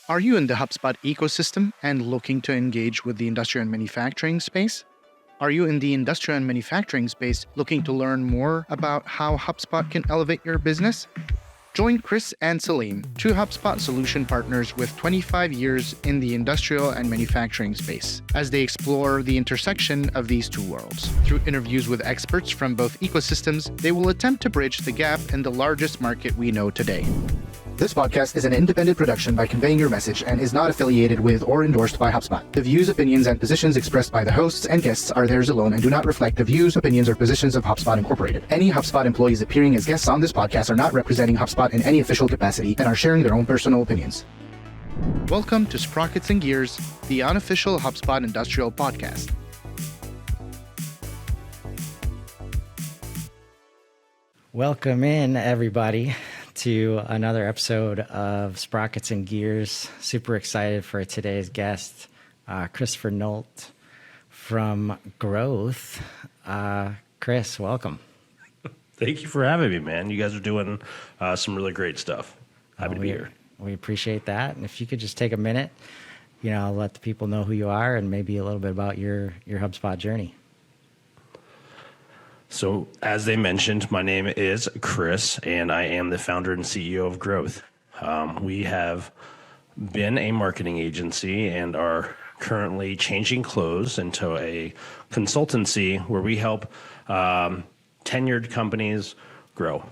Are you in the HubSpot ecosystem and looking to engage with the industrial and manufacturing space? Are you in the industrial and manufacturing space looking to learn more about how HubSpot can elevate your business? Join Chris and Selim, two HubSpot solution partners with 25 years in the industrial and manufacturing space, as they explore the intersection of these two worlds. Through interviews with experts from both ecosystems, they will attempt to bridge the gap in the largest market we know today. This podcast is an independent production by Conveying Your Message and is not affiliated with or endorsed by HubSpot. The views, opinions, and positions expressed by the hosts and guests are theirs alone and do not reflect the views, opinions, or positions of HubSpot Incorporated. Any HubSpot employees appearing as guests on this podcast are not representing HubSpot in any official capacity and are sharing their own personal opinions. Welcome to Sprockets Gears, the unofficial HubSpot industrial podcast. Welcome in, everybody, to another episode of Sprockets and Gears. Super excited for today's guest, Christopher Nault from Growth. Chris, welcome. Thank you for having me, man. You guys are doing some really great stuff. Happy to be here. We appreciate that. And if you could just take a minute, let the people know who you are and maybe a little bit about your HubSpot journey. So, as they mentioned, my name is Chris, and I am the founder and CEO of Growth. We have been a marketing agency and are currently changing clothes into a consultancy where we help tenured companies grow.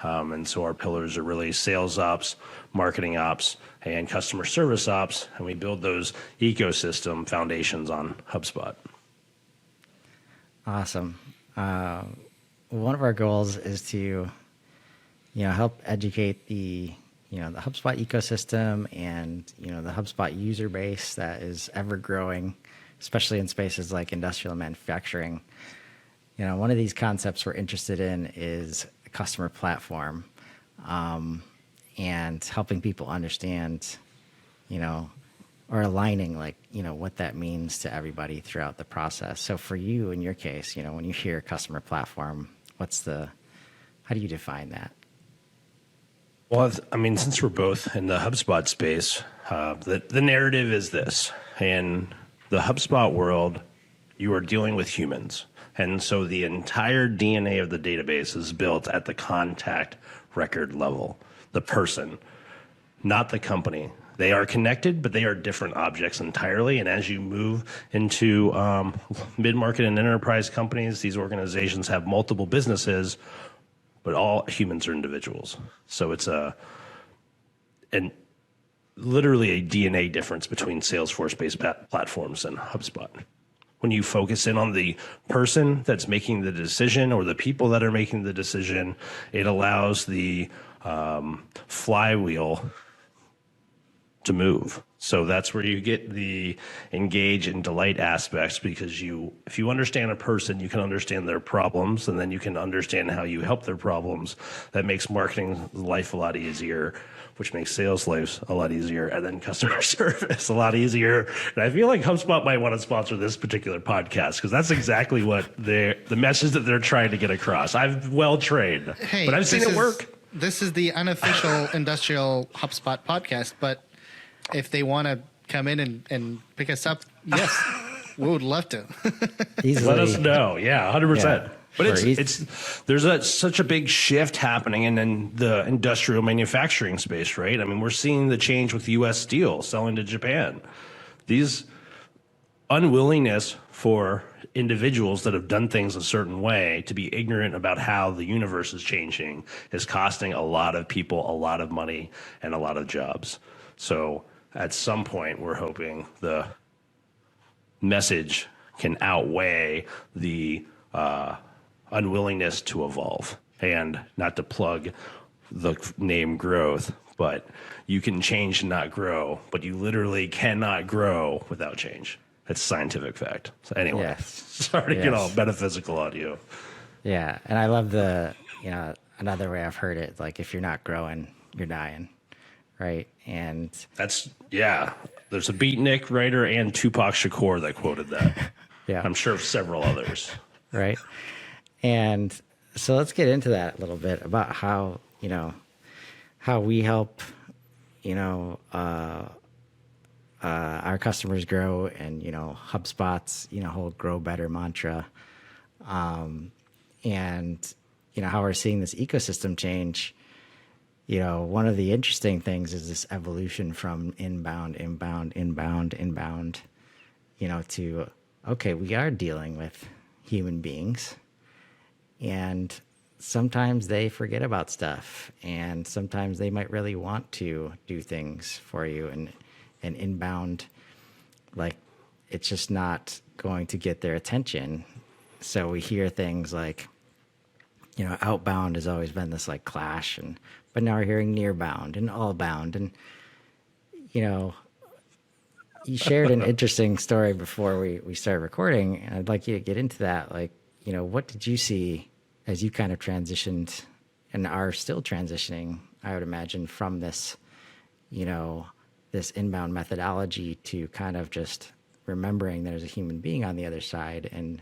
And so our pillars are really sales ops, marketing ops, and customer service ops, and we build those ecosystem foundations on HubSpot. Awesome. One of our goals is to, help educate the HubSpot ecosystem and, the HubSpot user base that is ever growing, especially in spaces like industrial and manufacturing. One of these concepts we're interested in is a customer platform, and helping people understand, or aligning what that means to everybody throughout the process. So for you, in your case, when you hear customer platform, how do you define that? Well, since we're both in the HubSpot space, the narrative is this. In the HubSpot world, you are dealing with humans. And so the entire DNA of the database is built at the contact record level, the person, not the company. They are connected, but they are different objects entirely. And as you move into mid-market and enterprise companies, these organizations have multiple businesses, but all humans are individuals. So it's literally a DNA difference between Salesforce-based platforms and HubSpot. When you focus in on the person that's making the decision or the people that are making the decision, it allows the flywheel to move. So that's where you get the engage and delight aspects, because if you understand a person, you can understand their problems, and then you can understand how you help their problems. That makes marketing life a lot easier, which makes sales lives a lot easier, and then customer service a lot easier. And I feel like HubSpot might want to sponsor this particular podcast, because that's exactly what the message that they're trying to get across. I'm well trained, but I've seen it work. This is the unofficial industrial HubSpot podcast, but if they want to come in and pick us up, yes, we would love to. Let us know. Yeah, 100%. Yeah. But there's such a big shift happening in the industrial manufacturing space, right? We're seeing the change with U.S. Steel selling to Japan. These unwillingness for individuals that have done things a certain way to be ignorant about how the universe is changing is costing a lot of people a lot of money and a lot of jobs. So at some point, we're hoping the message can outweigh the unwillingness to evolve. And not to plug the name Growth, but you can change and not grow, but you literally cannot grow without change. It's scientific fact. So anyway, sorry to get all metaphysical on you. Yeah, and I love another way I've heard it, like if you're not growing, you're dying. Right. And there's a beatnik writer and Tupac Shakur that quoted that. Yeah. I'm sure of several others. Right. And so let's get into that a little bit about how we help, our customers grow, and HubSpot's whole grow better mantra, and how we're seeing this ecosystem change. One of the interesting things is this evolution from inbound, to, okay, we are dealing with human beings, and sometimes they forget about stuff, and sometimes they might really want to do things for you, and inbound, like, it's just not going to get their attention. So we hear things like, outbound has always been this like clash, but now we're hearing nearbound and allbound. And, you shared an interesting story before we started recording, and I'd like you to get into that. Like, what did you see as you kind of transitioned and are still transitioning, I would imagine, from this, this inbound methodology to kind of just remembering there's a human being on the other side and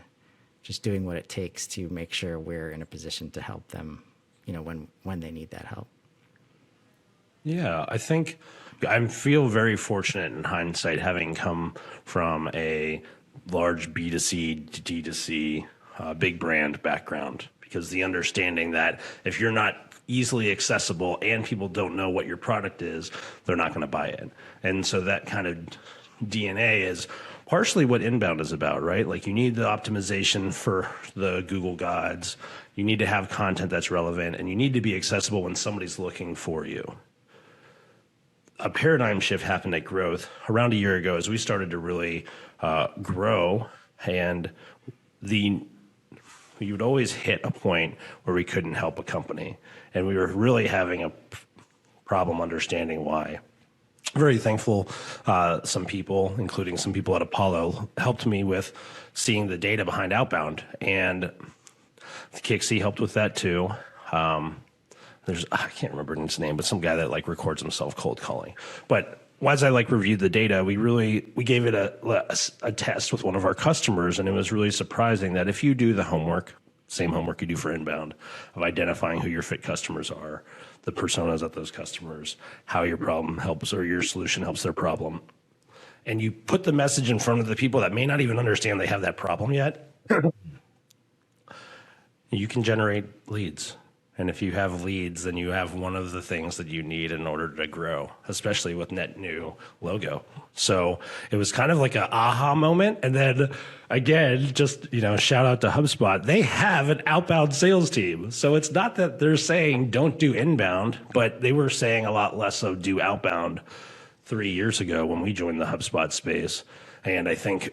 just doing what it takes to make sure we're in a position to help them, when they need that help. Yeah, I think I feel very fortunate in hindsight, having come from a large B2C to D2C big brand background, because the understanding that if you're not easily accessible and people don't know what your product is, they're not going to buy it. And so that kind of DNA is partially what inbound is about, right? Like, you need the optimization for the Google gods, you need to have content that's relevant, and you need to be accessible when somebody's looking for you. A paradigm shift happened at Growth around a year ago as we started to really grow, and you would always hit a point where we couldn't help a company, and we were really having a problem understanding why. Very thankful some people, including some people at Apollo, helped me with seeing the data behind outbound, and Kixie helped with that too. I can't remember his name, but some guy that like records himself cold calling. But as I reviewed the data, we gave it a test with one of our customers, and it was really surprising that if you do the homework, same homework you do for inbound, of identifying who your fit customers are, the personas of those customers, how your problem helps or your solution helps their problem, and you put the message in front of the people that may not even understand they have that problem yet, you can generate leads. And if you have leads, then you have one of the things that you need in order to grow, especially with net new logo. So it was kind of like an aha moment. And then again, just, shout out to HubSpot. They have an outbound sales team. So it's not that they're saying don't do inbound, but they were saying a lot less of do outbound 3 years ago when we joined the HubSpot space. And I think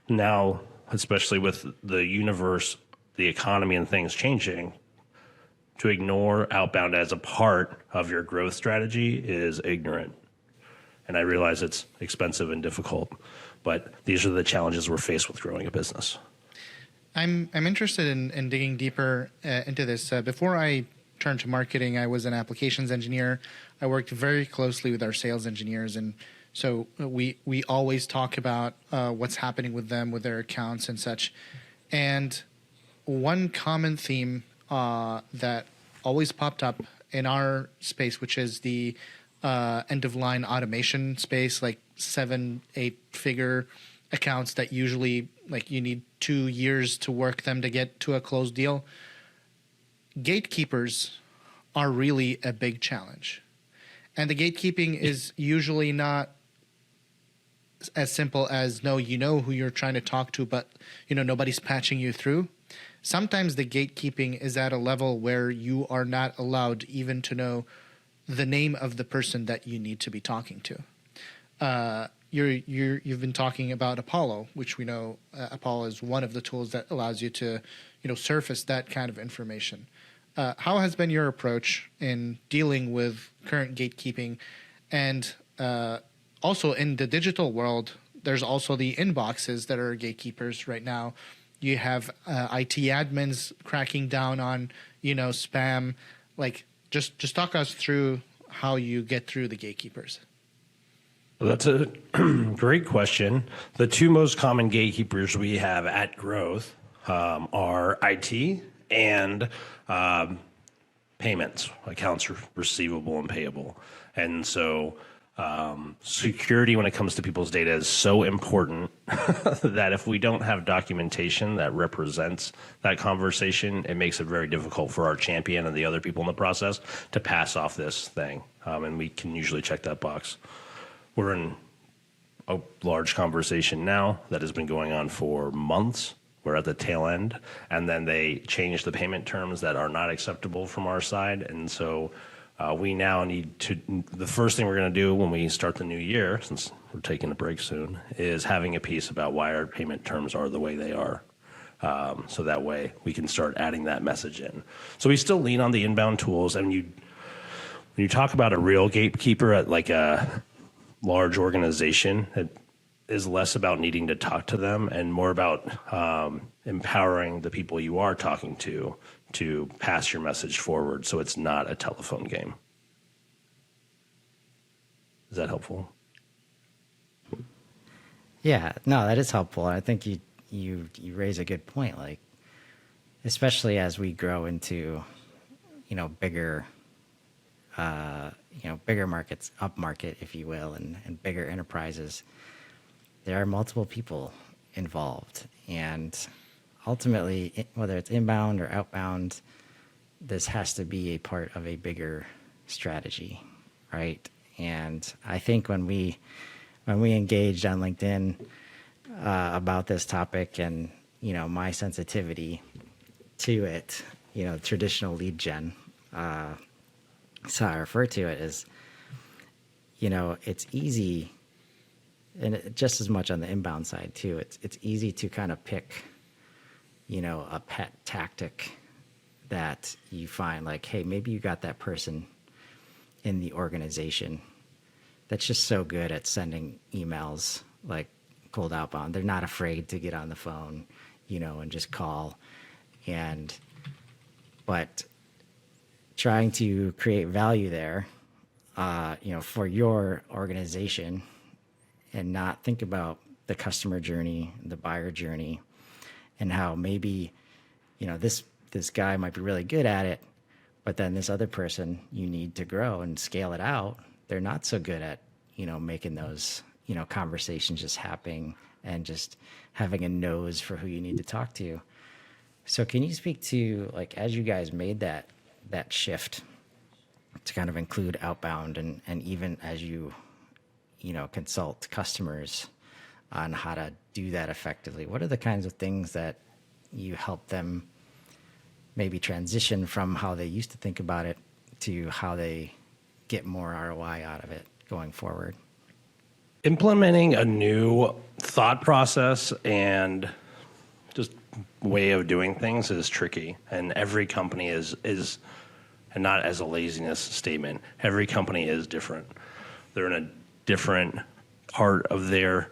now, especially with the universe, the economy and things changing, to ignore outbound as a part of your growth strategy is ignorant. And I realize it's expensive and difficult, but these are the challenges we're faced with growing a business. I'm interested in digging deeper into this. Before I turned to marketing, I was an applications engineer. I worked very closely with our sales engineers, and so we always talk about what's happening with them, with their accounts and such. And one common theme that always popped up in our space, which is the end-of-line automation space, like 7-8 figure accounts that usually you need 2 years to work them to get to a closed deal. Gatekeepers are really a big challenge. And the gatekeeping is usually not as simple as, no, you know who you're trying to talk to, but nobody's patching you through. Sometimes the gatekeeping is at a level where you are not allowed even to know the name of the person that you need to be talking to. You've been talking about Apollo, which we know Apollo is one of the tools that allows you to, surface that kind of information. How has been your approach in dealing with current gatekeeping? And also in the digital world, there's also the inboxes that are gatekeepers right now. You have IT admins cracking down on, spam. Just talk us through how you get through the gatekeepers. Well, that's a great question. The two most common gatekeepers we have at Growth are IT and payments, accounts receivable and payable. And so Security when it comes to people's data is so important that if we don't have documentation that represents that conversation, it makes it very difficult for our champion and the other people in the process to pass off this thing. And we can usually check that box. We're in a large conversation now that has been going on for months. We're at the tail end, and then they changed the payment terms that are not acceptable from our side. And so we now need to, the first thing we're going to do when we start the new year, since we're taking a break soon, is having a piece about why our payment terms are the way they are. So that way we can start adding that message in. So we still lean on the inbound tools. And when you talk about a real gatekeeper at like a large organization, it is less about needing to talk to them and more about empowering the people you are talking to pass your message forward, so it's not a telephone game. Is that helpful? Yeah, no, that is helpful. I think you raise a good point. Like, especially as we grow into, bigger, bigger markets, up market, if you will, and bigger enterprises, there are multiple people involved, and ultimately, whether it's inbound or outbound, this has to be a part of a bigger strategy, right? And I think when we engaged on LinkedIn about this topic, and my sensitivity to it, traditional lead gen, so I refer to it as, it's easy, and just as much on the inbound side too. It's easy to kind of pick a pet tactic that you find, like, hey, maybe you got that person in the organization that's just so good at sending emails, like cold outbound. They're not afraid to get on the phone, and just call. But trying to create value there, for your organization, and not think about the customer journey, the buyer journey, and how maybe, this guy might be really good at it, but then this other person you need to grow and scale it out. They're not so good at, making those, conversations just happening and just having a nose for who you need to talk to. So can you speak to, like, as you guys made that shift to kind of include outbound, and even as you, consult customers on how to do that effectively, what are the kinds of things that you help them maybe transition from how they used to think about it to how they get more ROI out of it going forward? Implementing a new thought process and just way of doing things is tricky, and every company is and not as a laziness statement. Every company is different. They're in a different part of their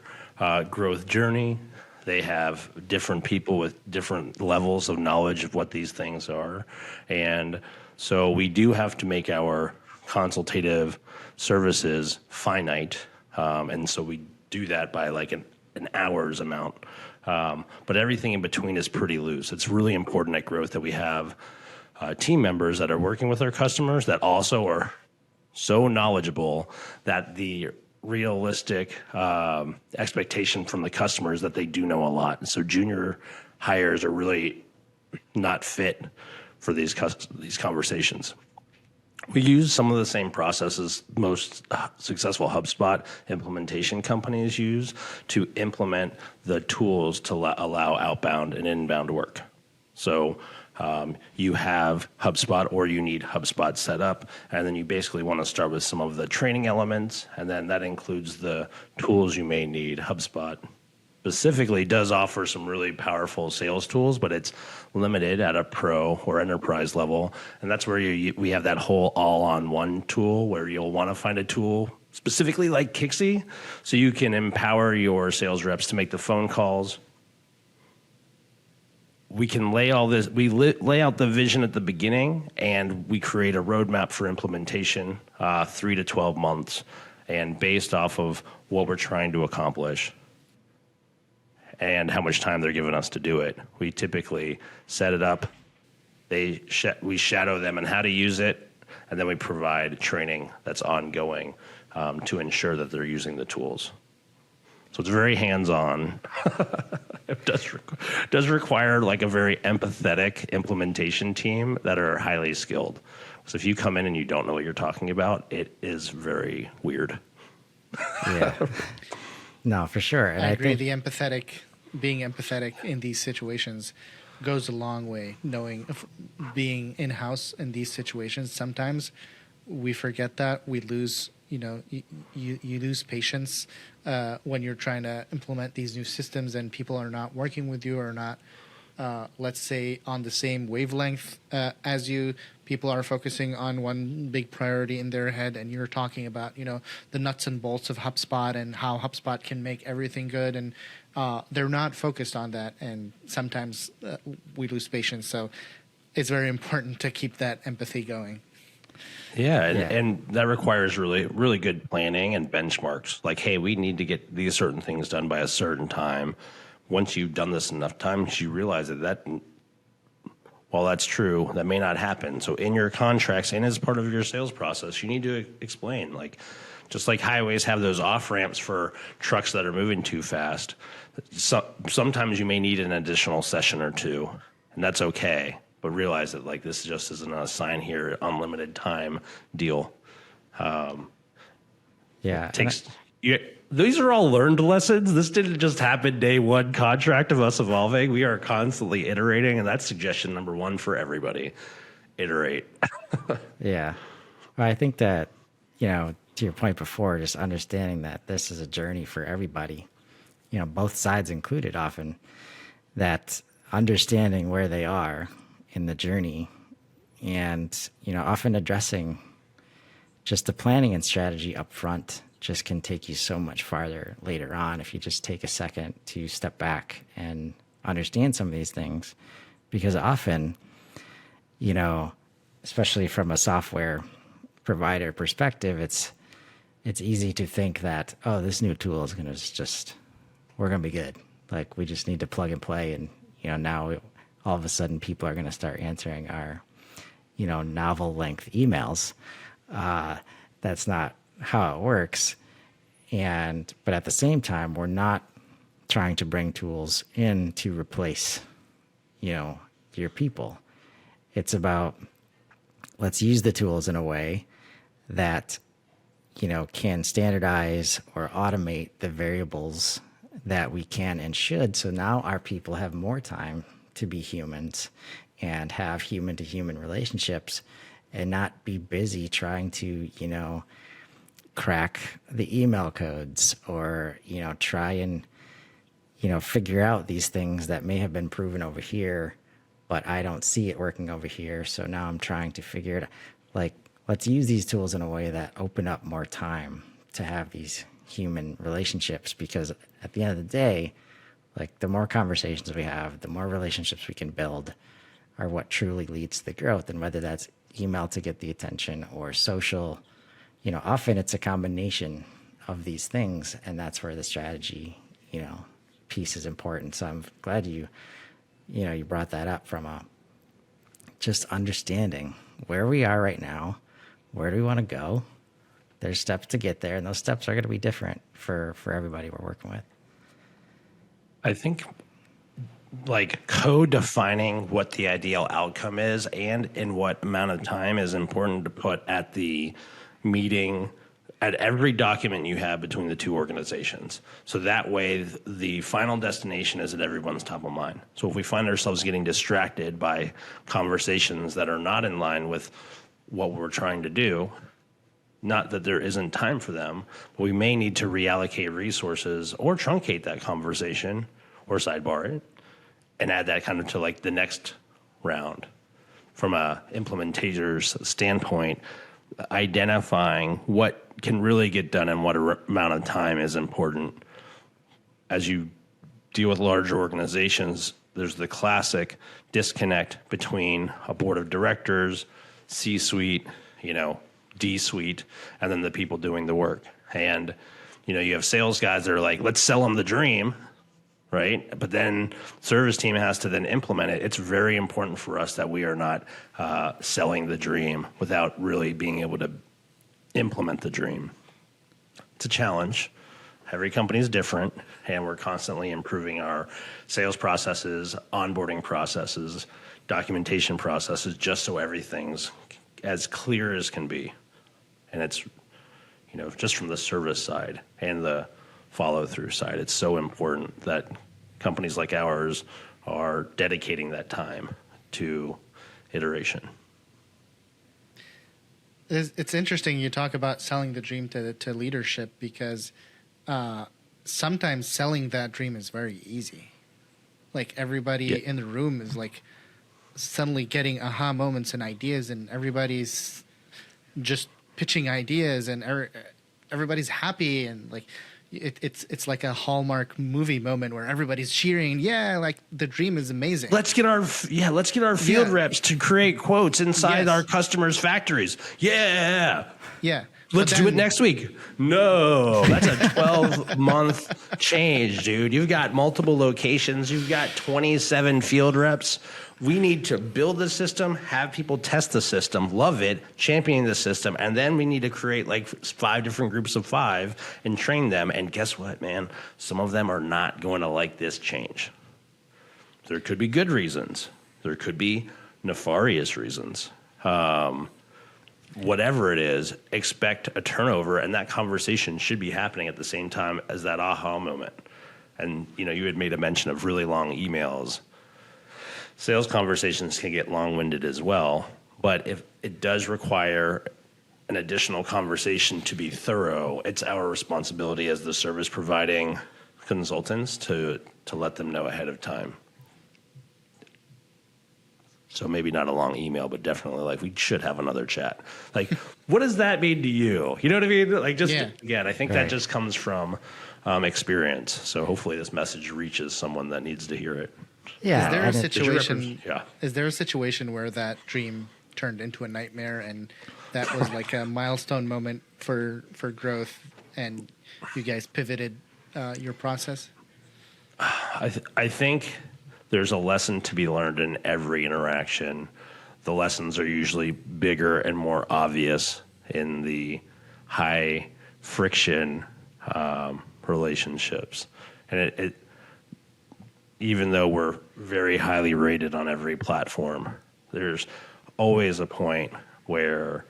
growth journey. They have different people with different levels of knowledge of what these things are. And so we do have to make our consultative services finite. And so we do that by like an hours amount. But everything in between is pretty loose. It's really important at growth that we have team members that are working with our customers that also are so knowledgeable that the realistic expectation from the customers that they do know a lot. And so junior hires are really not fit for these conversations. We use some of the same processes most successful HubSpot implementation companies use to implement the tools to allow outbound and inbound work. So you have HubSpot, or you need HubSpot set up, and then you basically want to start with some of the training elements, and then that includes the tools you may need. HubSpot specifically does offer some really powerful sales tools, but it's limited at a pro or enterprise level, and that's where we have that whole all-on-one tool where you'll want to find a tool specifically like Kixie, so you can empower your sales reps to make the phone calls. We can lay all this. We lay out the vision at the beginning, and we create a roadmap for implementation, 3 to 12 months, and based off of what we're trying to accomplish and how much time they're giving us to do it. We typically set it up. We shadow them on how to use it, and then we provide training that's ongoing to ensure that they're using the tools. So it's very hands-on. It does require like a very empathetic implementation team that are highly skilled. So if you come in and you don't know what you're talking about, it is very weird. Yeah. No, for sure. And I agree. think Being empathetic in these situations goes a long way. Being in-house in these situations, sometimes we forget that. We lose, you lose patience when you're trying to implement these new systems and people are not working with you or not, let's say, on the same wavelength as you. People are focusing on one big priority in their head, and you're talking about, the nuts and bolts of HubSpot and how HubSpot can make everything good, and they're not focused on that, and sometimes we lose patience. So it's very important to keep that empathy going. Yeah, and that requires really, really good planning and benchmarks. Like, hey, we need to get these certain things done by a certain time. Once you've done this enough times, you realize that while that's true, that may not happen. So in your contracts and as part of your sales process, you need to explain, like, just like highways have those off ramps for trucks that are moving too fast. Sometimes you may need an additional session or two, and that's okay. But realize that like this just isn't a sign here, unlimited time deal. These are all learned lessons. This didn't just happen day one contract of us evolving. We are constantly iterating, and that's suggestion number one for everybody. Iterate. Yeah. Well, I think that, to your point before, just understanding that this is a journey for everybody, both sides included often, that understanding where they are in the journey and, often addressing just the planning and strategy up front just can take you so much farther later on if you just take a second to step back and understand some of these things. Because often, especially from a software provider perspective, it's easy to think that, oh, this new tool is going to we're going to be good. Like, we just need to plug and play. And, now all of a sudden people are going to start answering our, novel length emails. That's not how it works. But at the same time, we're not trying to bring tools in to replace, your people. It's about, let's use the tools in a way that, can standardize or automate the variables that we can and should. So now our people have more time to be humans and have human to human relationships and not be busy trying to, crack the email codes or, try and, figure out these things that may have been proven over here, but I don't see it working over here. So now I'm trying to figure it out. Like, let's use these tools in a way that open up more time to have these human relationships, because at the end of the day, like, the more conversations we have, the more relationships we can build are what truly leads to the growth. And whether that's email to get the attention or social, often it's a combination of these things. And that's where the strategy, piece is important. So I'm glad you brought that up from just understanding where we are right now, where do we want to go? There's steps to get there, and those steps are going to be different for everybody we're working with. I think like co-defining what the ideal outcome is and in what amount of time is important to put at the meeting, at every document you have between the two organizations. So that way the final destination is at everyone's top of mind. So if we find ourselves getting distracted by conversations that are not in line with what we're trying to do, not that there isn't time for them, but we may need to reallocate resources or truncate that conversation or sidebar it and add that kind of to like the next round. From a implementator's standpoint, identifying what can really get done and what amount of time is important. As you deal with larger organizations, there's the classic disconnect between a board of directors, C-suite, D-suite, and then the people doing the work. And, you have sales guys that are like, let's sell them the dream, right? But then service team has to then implement it. It's very important for us that we are not selling the dream without really being able to implement the dream. It's a challenge. Every company is different, and we're constantly improving our sales processes, onboarding processes, documentation processes, just so everything's as clear as can be. And it's, just from the service side and the follow-through side, it's so important that companies like ours are dedicating that time to iteration. It's interesting you talk about selling the dream to leadership, because sometimes selling that dream is very easy. Like everybody in the room is like suddenly getting aha moments and ideas, and everybody's just pitching ideas, and everybody's happy, and like it's like a Hallmark movie moment where everybody's cheering. Yeah, like the dream is amazing. Let's get our field reps to create quotes inside our customers' factories. Yeah. Let's do it next week. No, that's a 12-month change, dude. You've got multiple locations. You've got 27 field reps. We need to build the system, have people test the system, love it, champion the system, and then we need to create like 5 different groups of 5 and train them. And guess what, man? Some of them are not going to like this change. There could be good reasons. There could be nefarious reasons. Whatever it is, expect a turnover, and that conversation should be happening at the same time as that aha moment. And, you had made a mention of really long emails. Sales conversations can get long-winded as well, but if it does require an additional conversation to be thorough, it's our responsibility as the service providing consultants to let them know ahead of time. So maybe not a long email, but definitely like we should have another chat. Like, what does that mean to you? You know what I mean? Like, again, I think that just comes from experience. So hopefully this message reaches someone that needs to hear it. Yeah. Is there a situation where that dream turned into a nightmare, and that was like a milestone moment for growth, and you guys pivoted your process? I think there's a lesson to be learned in every interaction. The lessons are usually bigger and more obvious in the high friction relationships. And it even though we're very highly rated on every platform, there's always a point where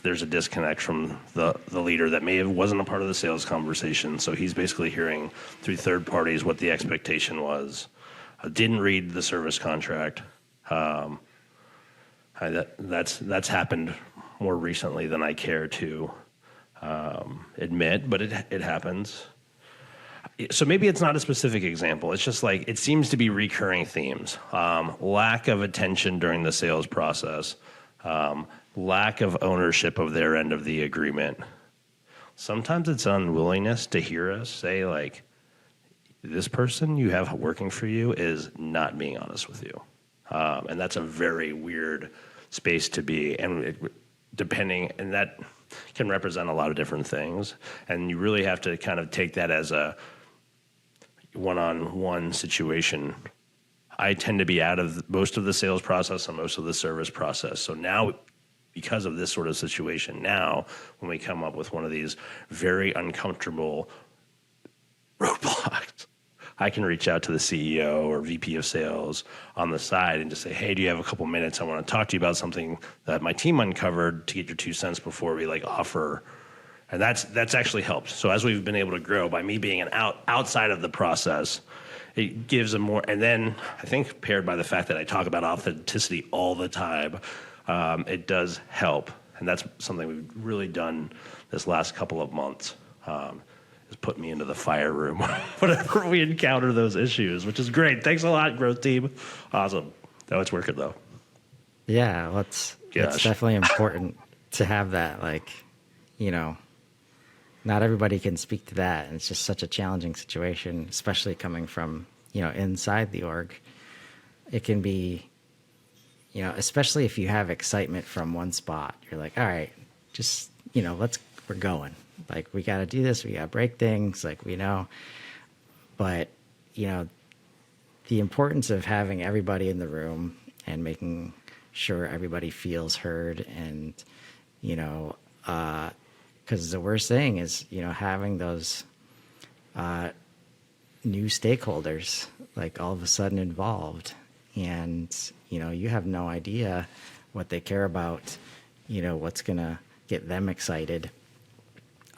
there's a disconnect from the leader that wasn't a part of the sales conversation. So he's basically hearing through third parties what the expectation was. Didn't read the service contract. That's happened more recently than I care to admit, but it happens. So maybe it's not a specific example. It's just like it seems to be recurring themes. Lack of attention during the sales process. Lack of ownership of their end of the agreement. Sometimes it's unwillingness to hear us say, like, this person you have working for you is not being honest with you. And that's a very weird space to be. And and that can represent a lot of different things. And you really have to kind of take that as a one-on-one situation. I tend to be out of most of the sales process and most of the service process. So now, because of this sort of situation, now when we come up with one of these very uncomfortable roadblocks, I can reach out to the CEO or VP of sales on the side and just say, hey, do you have a couple minutes? I want to talk to you about something that my team uncovered to get your 2 cents before we offer. And that's actually helped. So as we've been able to grow by me being outside of the process, it gives a more, and then I think paired by the fact that I talk about authenticity all the time, it does help. And that's something we've really done this last couple of months, is put me into the fire room whenever we encounter those issues, which is great. Thanks a lot, growth team. Awesome. Now it's working though. Yeah, it's definitely important to have that, not everybody can speak to that. And it's just such a challenging situation, especially coming from, inside the org. It can be, especially if you have excitement from one spot, you're like, all right, just, we're going. Like, we got to do this. We got to break things. Like, we know. But, the importance of having everybody in the room and making sure everybody feels heard and, because the worst thing is, having those new stakeholders like all of a sudden involved, and you have no idea what they care about, what's gonna get them excited.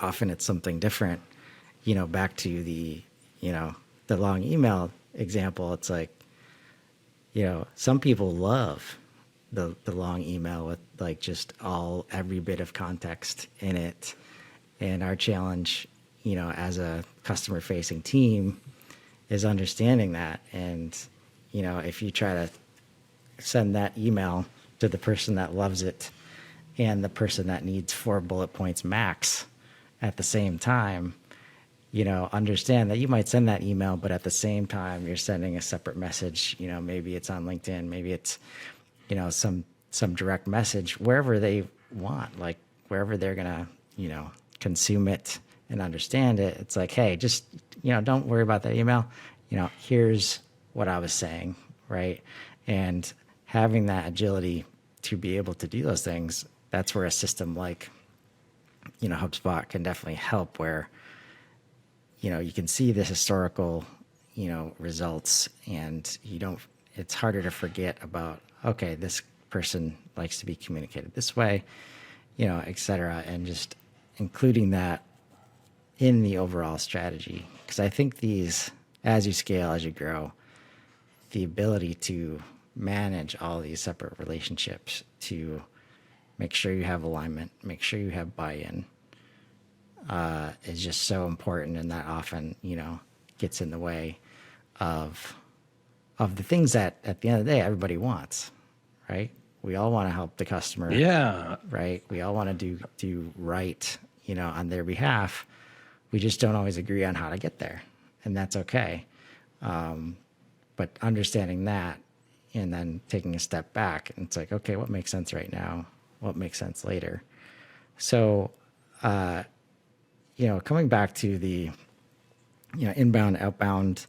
Often it's something different. Back to the long email example, it's like, some people love the long email with like just every bit of context in it. And our challenge, as a customer facing team, is understanding that. And, if you try to send that email to the person that loves it and the person that needs 4 bullet points max at the same time, understand that you might send that email, but at the same time, you're sending a separate message. Maybe it's on LinkedIn, maybe it's, some direct message, wherever they want, like wherever they're going to, consume it and understand it. It's like, hey, just, don't worry about that email. Here's what I was saying, right? And having that agility to be able to do those things, that's where a system like, HubSpot can definitely help, where, you can see the historical, results, and it's harder to forget about, okay, this person likes to be communicated this way, et cetera, and just including that in the overall strategy. Because I think as you scale, as you grow, the ability to manage all these separate relationships, to make sure you have alignment, make sure you have buy-in, is just so important. And that often, gets in the way of the things that at the end of the day, everybody wants, right? We all want to help the customer. Yeah. Right. We all want to do right, on their behalf. We just don't always agree on how to get there, and that's okay. But understanding that and then taking a step back, and it's like, okay, what makes sense right now? What makes sense later? So, coming back to the, inbound, outbound,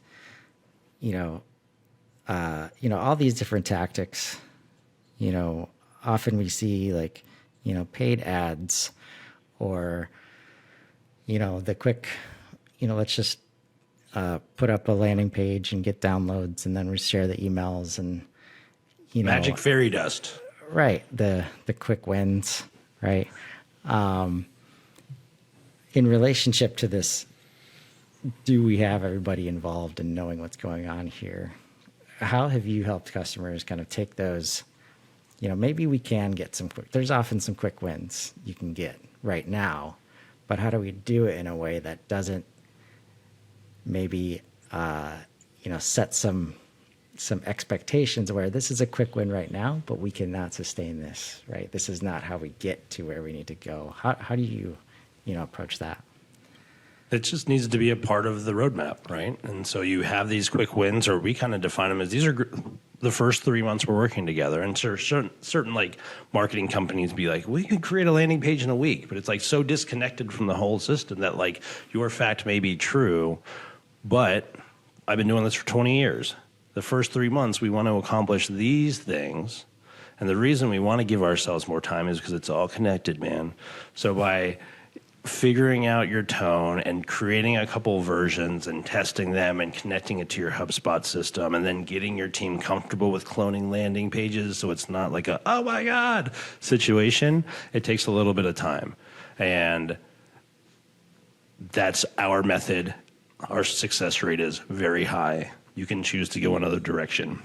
all these different tactics, often we see like, paid ads, or, the quick, let's just put up a landing page and get downloads, and then we share the emails, and, Magic fairy dust. Right. The quick wins, right? In relationship to this, do we have everybody involved in knowing what's going on here? How have you helped customers kind of take those, maybe we can get there's often some quick wins you can get right now, but how do we do it in a way that doesn't maybe, set some expectations where this is a quick win right now, but we cannot sustain this, right? This is not how we get to where we need to go. How do you, approach that? It just needs to be a part of the roadmap, right? And so you have these quick wins, or we kind of define them as these are the first 3 months we're working together. And certain like marketing companies be like, we can create a landing page in a week, but it's like so disconnected from the whole system that like your fact may be true, but I've been doing this for 20 years. The first 3 months, we want to accomplish these things. And the reason we want to give ourselves more time is because it's all connected, man. So by figuring out your tone and creating a couple versions and testing them and connecting it to your HubSpot system, and then getting your team comfortable with cloning landing pages so it's not like a, oh my God, situation, it takes a little bit of time. And that's our method. Our success rate is very high. You can choose to go another direction.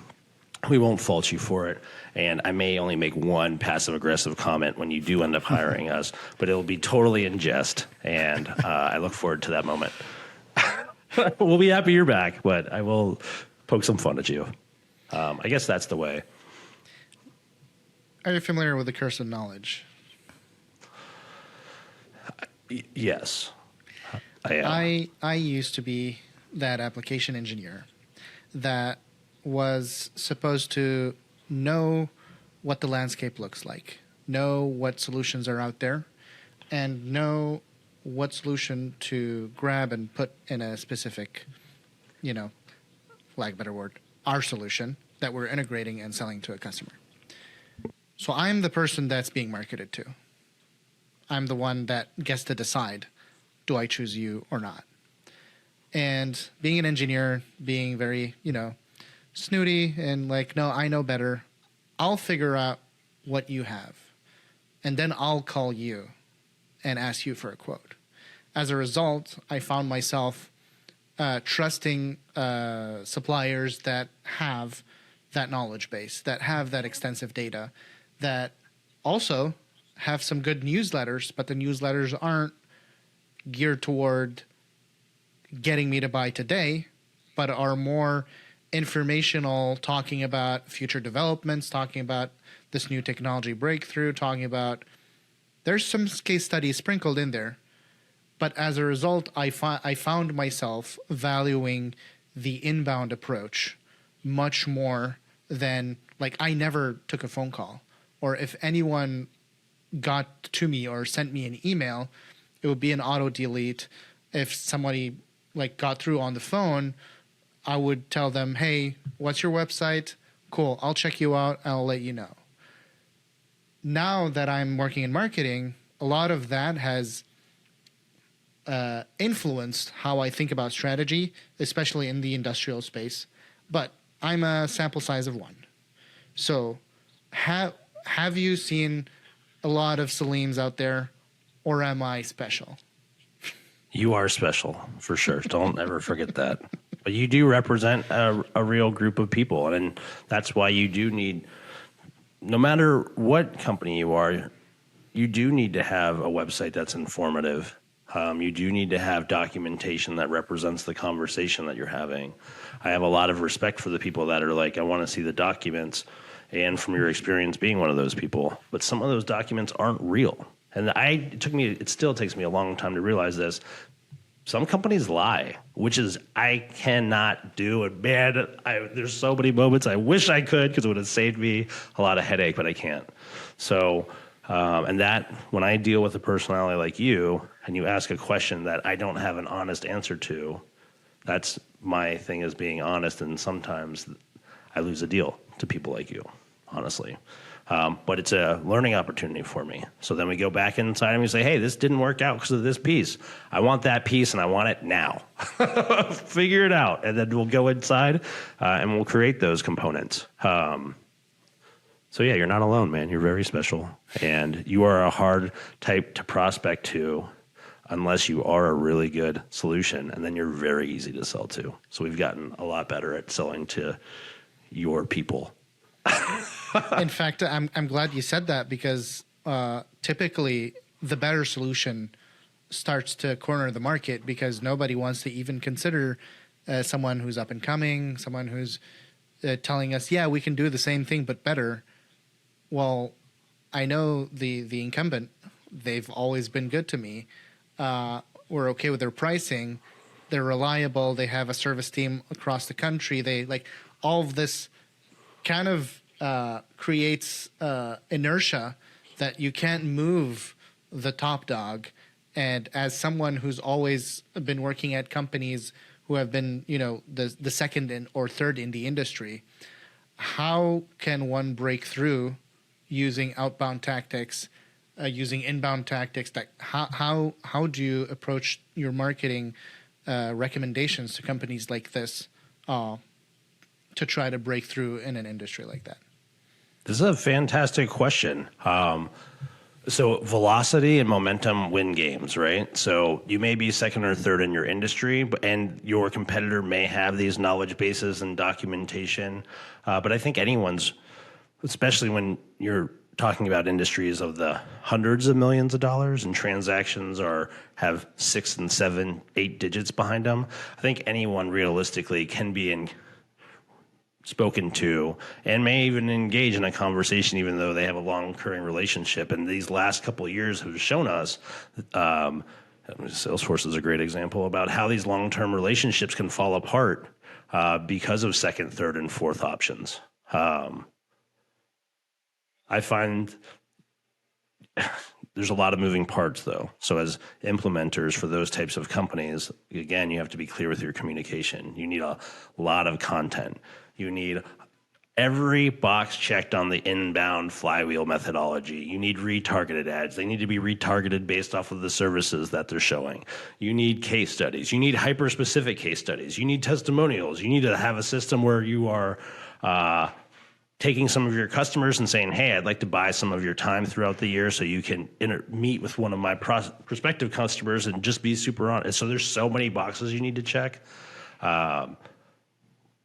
We won't fault you for it. And I may only make one passive-aggressive comment when you do end up hiring us, but it'll be totally in jest. And I look forward to that moment. We'll be happy you're back, but I will poke some fun at you. I guess that's the way. Are you familiar with the curse of knowledge? Yes, I am. I used to be that application engineer that was supposed to know what the landscape looks like, know what solutions are out there, and know what solution to grab and put in a specific, lack of a better word, our solution that we're integrating and selling to a customer. So I'm the person that's being marketed to. I'm the one that gets to decide, do I choose you or not? And being an engineer, being very, snooty and like, no, I know better. I'll figure out what you have. And then I'll call you and ask you for a quote. As a result, I found myself trusting suppliers that have that knowledge base, that have that extensive data, that also have some good newsletters, but the newsletters aren't geared toward getting me to buy today, but are more informational, talking about future developments, talking about this new technology breakthrough, talking about, there's some case studies sprinkled in there. But as a result, I found myself valuing the inbound approach much more than, like, I never took a phone call. Or if anyone got to me or sent me an email, it would be an auto delete. If somebody like got through on the phone, I would tell them, hey, what's your website? Cool, I'll check you out. I'll let you know. Now that I'm working in marketing, a lot of that has influenced how I think about strategy, especially in the industrial space. But I'm a sample size of one. So have you seen a lot of Selims out there, or am I special? You are special, for sure. Don't ever forget that. But you do represent a real group of people, and that's why you do need, no matter what company you are, you do need to have a website that's informative. You do need to have documentation that represents the conversation that you're having. I have a lot of respect for the people that are like, I want to see the documents, and from your experience being one of those people. But some of those documents aren't real. And it still takes me a long time to realize this. Some companies lie, which is, I cannot do it. Man, there's so many moments I wish I could, because it would have saved me a lot of headache, but I can't. So, and that, when I deal with a personality like you, and you ask a question that I don't have an honest answer to, that's my thing, is being honest. And sometimes I lose a deal to people like you, honestly. But it's a learning opportunity for me. So then we go back inside and we say, hey, this didn't work out because of this piece. I want that piece and I want it now. Figure it out. And then we'll go inside and we'll create those components. So yeah, you're not alone, man. You're very special. And you are a hard type to prospect to unless you are a really good solution. And then you're very easy to sell to. So we've gotten a lot better at selling to your people. In fact, I'm glad you said that, because typically the better solution starts to corner the market, because nobody wants to even consider someone who's up and coming, someone who's telling us, yeah, we can do the same thing but better. Well, I know the incumbent, they've always been good to me. We're okay with their pricing. They're reliable. They have a service team across the country. They like all of this kind of creates inertia that you can't move the top dog. And as someone who's always been working at companies who have been, the second or third in the industry, how can one break through using outbound tactics, using inbound tactics? That how do you approach your marketing recommendations to companies like this to try to break through in an industry like that? This is a fantastic question. So velocity and momentum win games, right? So you may be second or third in your industry, and your competitor may have these knowledge bases and documentation. But I think anyone's, especially when you're talking about industries of the hundreds of millions of dollars and transactions have 6 and 7, 8 digits behind them, I think anyone realistically can be spoken to and may even engage in a conversation, even though they have a long recurring relationship. And these last couple of years have shown us, Salesforce is a great example about how these long-term relationships can fall apart because of second, third, and fourth options. I find there's a lot of moving parts, though. So as implementers for those types of companies, again, you have to be clear with your communication. You need a lot of content. You need every box checked on the inbound flywheel methodology. You need retargeted ads. They need to be retargeted based off of the services that they're showing. You need case studies. You need hyper-specific case studies. You need testimonials. You need to have a system where you are taking some of your customers and saying, hey, I'd like to buy some of your time throughout the year so you can meet with one of my prospective customers and just be super honest. So there's so many boxes you need to check.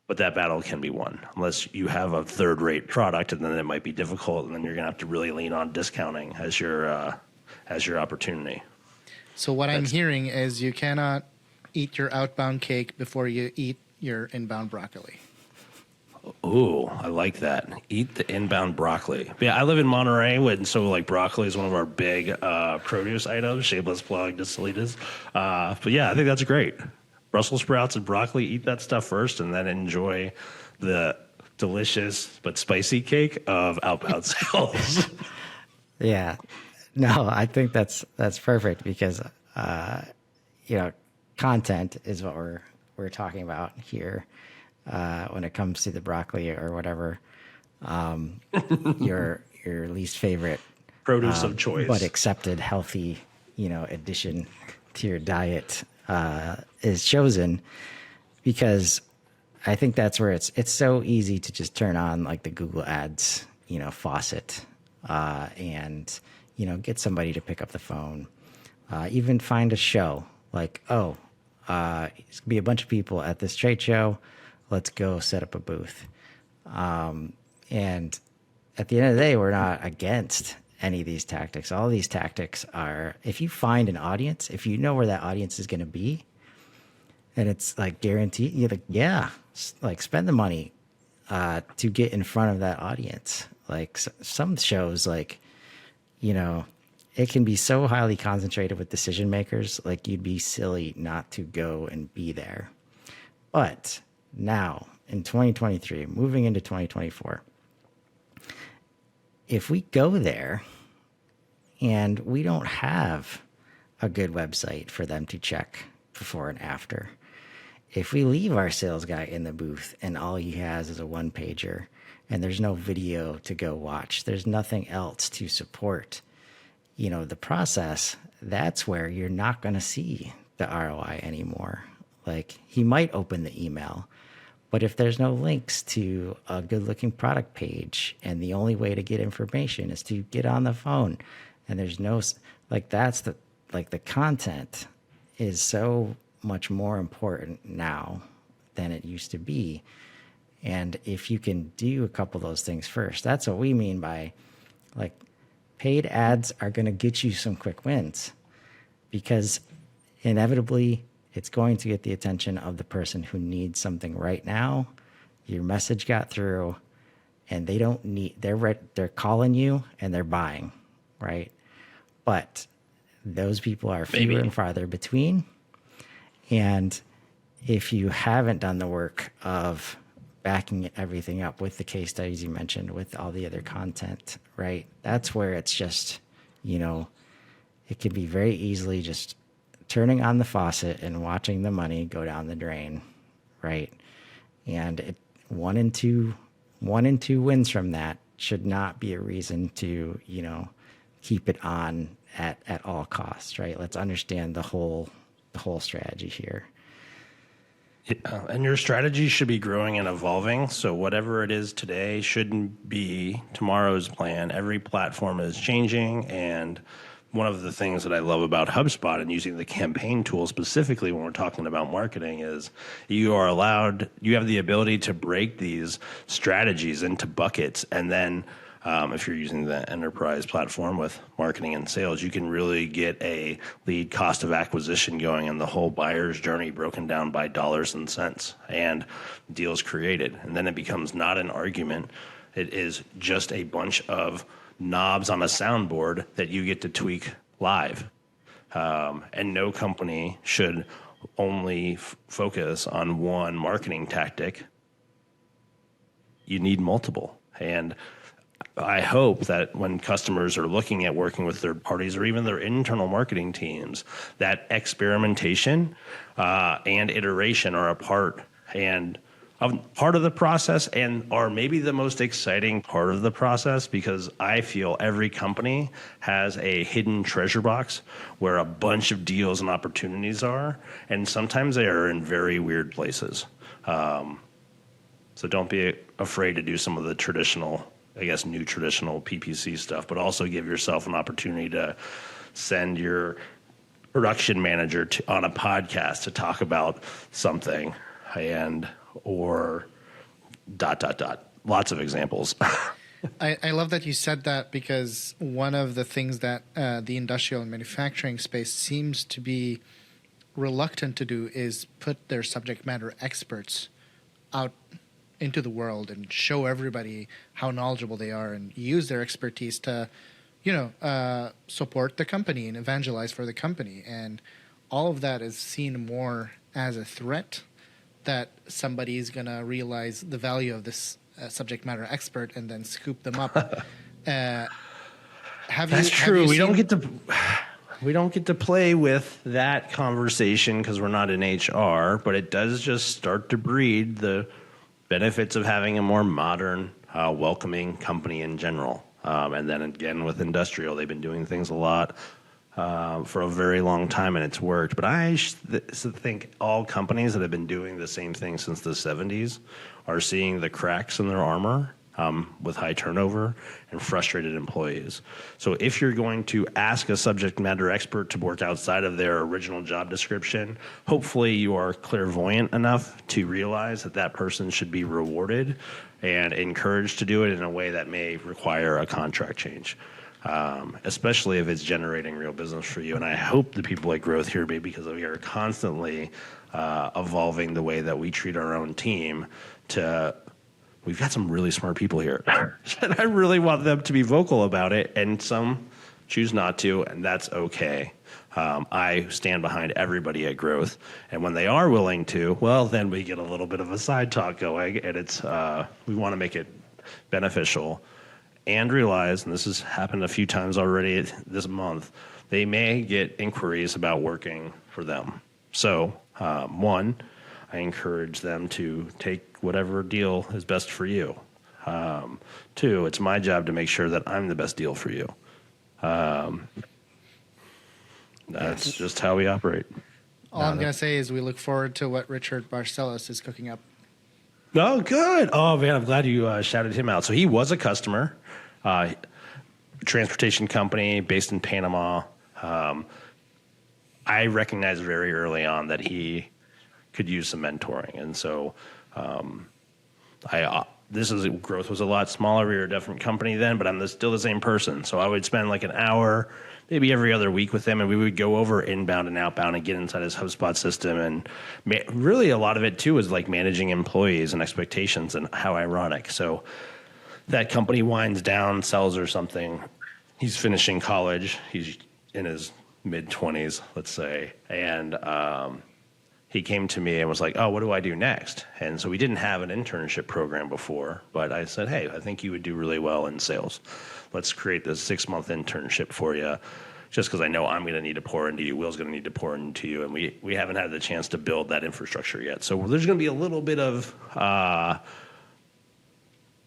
But that battle can be won unless you have a third-rate product, and then it might be difficult, and then you're going to have to really lean on discounting as your opportunity. So what I'm hearing is you cannot eat your outbound cake before you eat your inbound broccoli. Ooh, I like that. Eat the inbound broccoli. Yeah, I live in Monterey, and so like broccoli is one of our big produce items. Shameless plug to Salinas. But yeah, I think that's great. Brussels sprouts and broccoli, eat that stuff first, and then enjoy the delicious but spicy cake of outbound sales. Yeah, no, I think that's perfect because content is what we're talking about here when it comes to the broccoli or whatever your least favorite produce of choice, but accepted healthy addition to your diet is chosen, because I think that's where it's so easy to just turn on like the Google Ads, faucet, and get somebody to pick up the phone, even find a show like, it's gonna be a bunch of people at this trade show. Let's go set up a booth. And at the end of the day, we're not against any of these tactics. All these tactics are, if you find an audience, if you know where that audience is going to be, and it's like guaranteed, you're like, yeah, like spend the money to get in front of that audience. Like some shows, like, it can be so highly concentrated with decision makers, like you'd be silly not to go and be there. But now in 2023, moving into 2024, if we go there and we don't have a good website for them to check before and after, if we leave our sales guy in the booth and all he has is a one pager and there's no video to go watch, there's nothing else to support, the process, that's where you're not going to see the ROI anymore. Like he might open the email, but if there's no links to a good looking product page and the only way to get information is to get on the phone, and there's no, like, the content is so much more important now than it used to be. And if you can do a couple of those things first, that's what we mean by, like, paid ads are going to get you some quick wins, because inevitably it's going to get the attention of the person who needs something right now. Your message got through and they don't need, they're calling you and they're buying, right? But those people are fewer and farther between. And if you haven't done the work of backing everything up with the case studies you mentioned, with all the other content, right? That's where it's just, it can be very easily just turning on the faucet and watching the money go down the drain, right? And one and two wins from that should not be a reason to, keep it on at all costs, right? Let's understand the whole strategy here. Yeah, and your strategy should be growing and evolving. So whatever it is today shouldn't be tomorrow's plan. Every platform is changing, and one of the things that I love about HubSpot and using the campaign tool specifically when we're talking about marketing is you have the ability to break these strategies into buckets. And then if you're using the enterprise platform with marketing and sales, you can really get a lead cost of acquisition going and the whole buyer's journey broken down by dollars and cents and deals created. And then it becomes not an argument. It is just a bunch of knobs on a soundboard that you get to tweak live. And no company should only focus on one marketing tactic. You need multiple. And I hope that when customers are looking at working with third parties or even their internal marketing teams, that experimentation and iteration are a part and part of the process and are maybe the most exciting part of the process, because I feel every company has a hidden treasure box where a bunch of deals and opportunities are, and sometimes they are in very weird places. So don't be afraid to do some of the traditional, I guess, new traditional PPC stuff, but also give yourself an opportunity to send your production manager on a podcast to talk about something, and or ... Lots of examples. I love that you said that, because one of the things that the industrial and manufacturing space seems to be reluctant to do is put their subject matter experts out into the world and show everybody how knowledgeable they are and use their expertise to, support the company and evangelize for the company. And all of that is seen more as a threat that somebody is going to realize the value of this subject matter expert and then scoop them up. That's true. We don't get to play with that conversation because we're not in HR, but it does just start to breed the benefits of having a more modern, welcoming company in general. And then again, with industrial, they've been doing things a lot for a very long time, and it's worked. But I think all companies that have been doing the same thing since the 70s are seeing the cracks in their armor with high turnover and frustrated employees. So if you're going to ask a subject matter expert to work outside of their original job description, hopefully you are clairvoyant enough to realize that that person should be rewarded and encouraged to do it in a way that may require a contract change. Especially if it's generating real business for you. And I hope the people at Growth hear me, because we are constantly evolving the way that we treat our own team we've got some really smart people here. And I really want them to be vocal about it, and some choose not to, and that's okay. I stand behind everybody at Growth, and when they are willing to, well, then we get a little bit of a side talk going, and it's we want to make it beneficial. And realize, and this has happened a few times already this month, they may get inquiries about working for them. So, one, I encourage them to take whatever deal is best for you. Two, it's my job to make sure that I'm the best deal for you. That's just how we operate. All I'm going to say is we look forward to what Richard Barcelos is cooking up. Oh, good. Oh, man, I'm glad you shouted him out. So he was a customer, transportation company based in Panama. I recognized very early on that he could use some mentoring. And so Growth was a lot smaller. We were a different company then, but I'm still the same person. So I would spend like an hour, maybe every other week with him, and we would go over inbound and outbound and get inside his HubSpot system. And really a lot of it too is like managing employees and expectations, and how ironic. So that company winds down, sells or something. He's finishing college. He's in his mid-20s, let's say. And he came to me and was like, oh, what do I do next? And so we didn't have an internship program before, but I said, hey, I think you would do really well in sales. Let's create this 6-month internship for you, just because I know I'm going to need to pour into you, Will's going to need to pour into you, and we haven't had the chance to build that infrastructure yet. So there's going to be a little bit of, not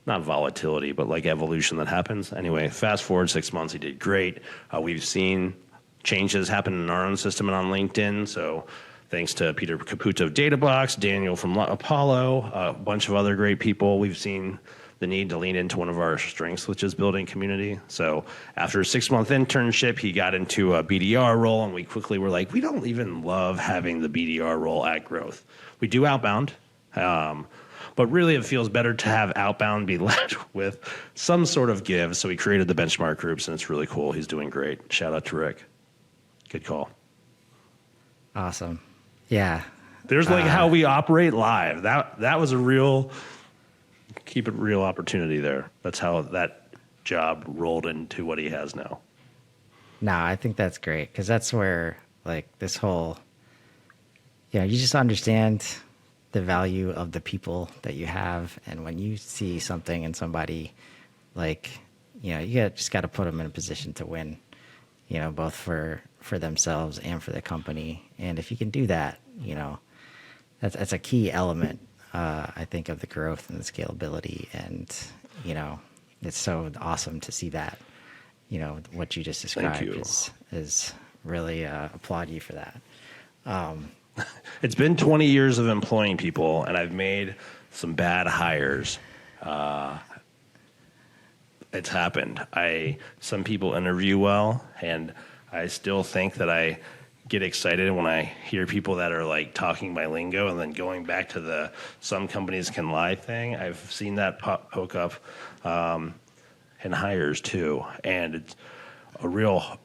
volatility, but like evolution that happens. Anyway, fast forward 6 months, he did great. We've seen changes happen in our own system and on LinkedIn, so thanks to Peter Caputo of DataBox, Daniel from Apollo, a bunch of other great people, we've seen the need to lean into one of our strengths, which is building community. So after a 6-month internship, he got into a BDR role, and we quickly were like, we don't even love having the BDR role at Growth. We do outbound, but really it feels better to have outbound be led with some sort of give. So we created the benchmark groups, and it's really cool. He's doing great. Shout out to Rick. Good call. Awesome. Yeah. There's like how we operate live. That was a real, keep it real opportunity there. That's how that job rolled into what he has now. No, I think that's great, because that's where like this whole, you just understand the value of the people that you have. And when you see something in somebody, like, just got to put them in a position to win, both for themselves and for the company. And if you can do that, that's a key element I think of the growth and the scalability, and it's so awesome to see that. What you just described you. is really applaud you for that. It's been 20 years of employing people, and I've made some bad hires. It's happened. Some people interview well, and I still think that I get excited when I hear people that are like talking my lingo and then going back to the some companies can lie thing. I've seen that poke up in hires too, and it's a real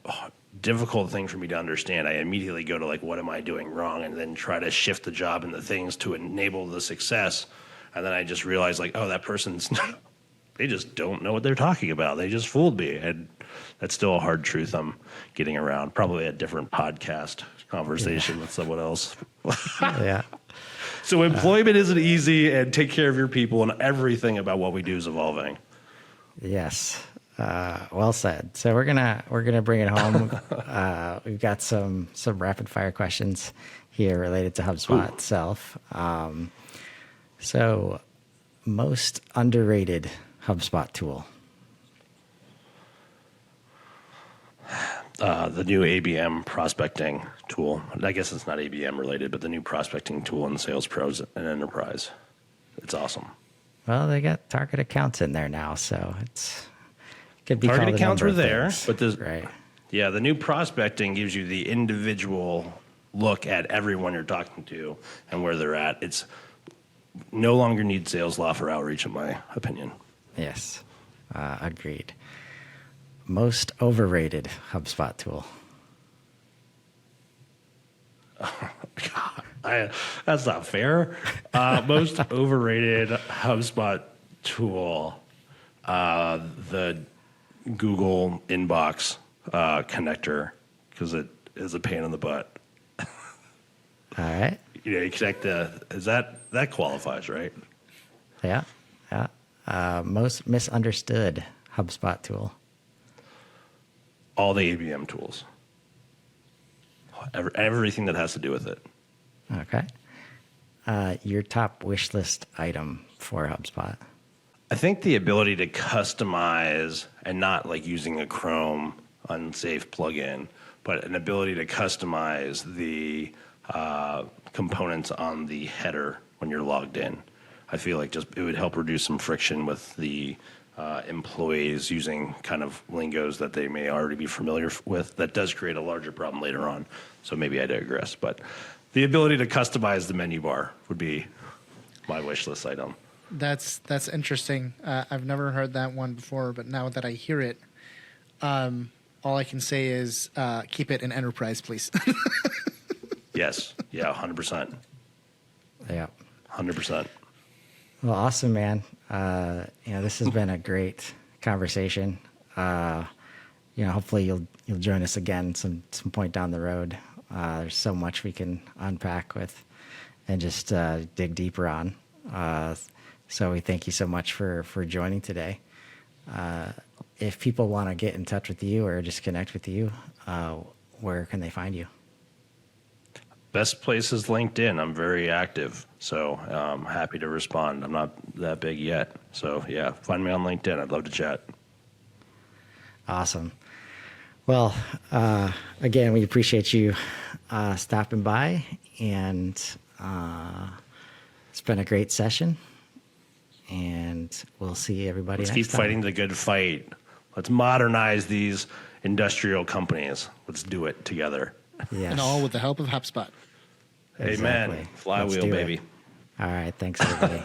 difficult thing for me to understand. I immediately go to like, what am I doing wrong? And then try to shift the job into things to enable the success. And then I just realize like, oh, that person's, they just don't know what they're talking about. They just fooled me. And that's still a hard truth I'm getting around. Probably a different podcast conversation with someone else. Yeah. So employment isn't easy, and take care of your people, and everything about what we do is evolving. Yes. Well said. So we're gonna bring it home. We've got some rapid fire questions here related to HubSpot itself. So most underrated HubSpot tool. The new ABM prospecting tool. I guess it's not ABM related, but the new prospecting tool in Sales Pros and Enterprise. It's awesome. Well, they got target accounts in there now, so it's could be Target called a accounts number were of there, things. but the Right. Yeah, the new prospecting gives you the individual look at everyone you're talking to and where they're at. It's no longer need sales law for outreach, in my opinion. Yes. Agreed. Most overrated HubSpot tool. That's not fair. Most overrated HubSpot tool, the Google Inbox connector, because it is a pain in the butt. All right. You connect that qualifies, right? Yeah. Yeah. Most misunderstood HubSpot tool. All the ABM tools. Everything that has to do with it. Okay. Your top wish list item for HubSpot. I think the ability to customize, and not like using a Chrome unsafe plugin, but an ability to customize the components on the header when you're logged in. I feel like it would help reduce some friction with the employees using kind of lingos that they may already be familiar with. That does create a larger problem later on. So maybe I digress, but the ability to customize the menu bar would be my wish list item. That's interesting. I've never heard that one before, but now that I hear it, all I can say is keep it in enterprise, please. Yes. Yeah, 100%. Yeah. 100%. Well, awesome, man. This has been a great conversation. Hopefully you'll join us again some point down the road. There's so much we can unpack with and just dig deeper on. So we thank you so much for joining today. If people want to get in touch with you or just connect with you, where can they find you? Best place is LinkedIn. I'm very active, so I'm happy to respond. I'm not that big yet. So, yeah, find me on LinkedIn. I'd love to chat. Awesome. Well, again, we appreciate you stopping by, and it's been a great session, and we'll see everybody Let's next keep time. fighting the good fight. Let's modernize these industrial companies. Let's do it together. Yes. And all with the help of HubSpot. Amen. Exactly. Flywheel, Let's do it. baby. All right. Thanks, everybody.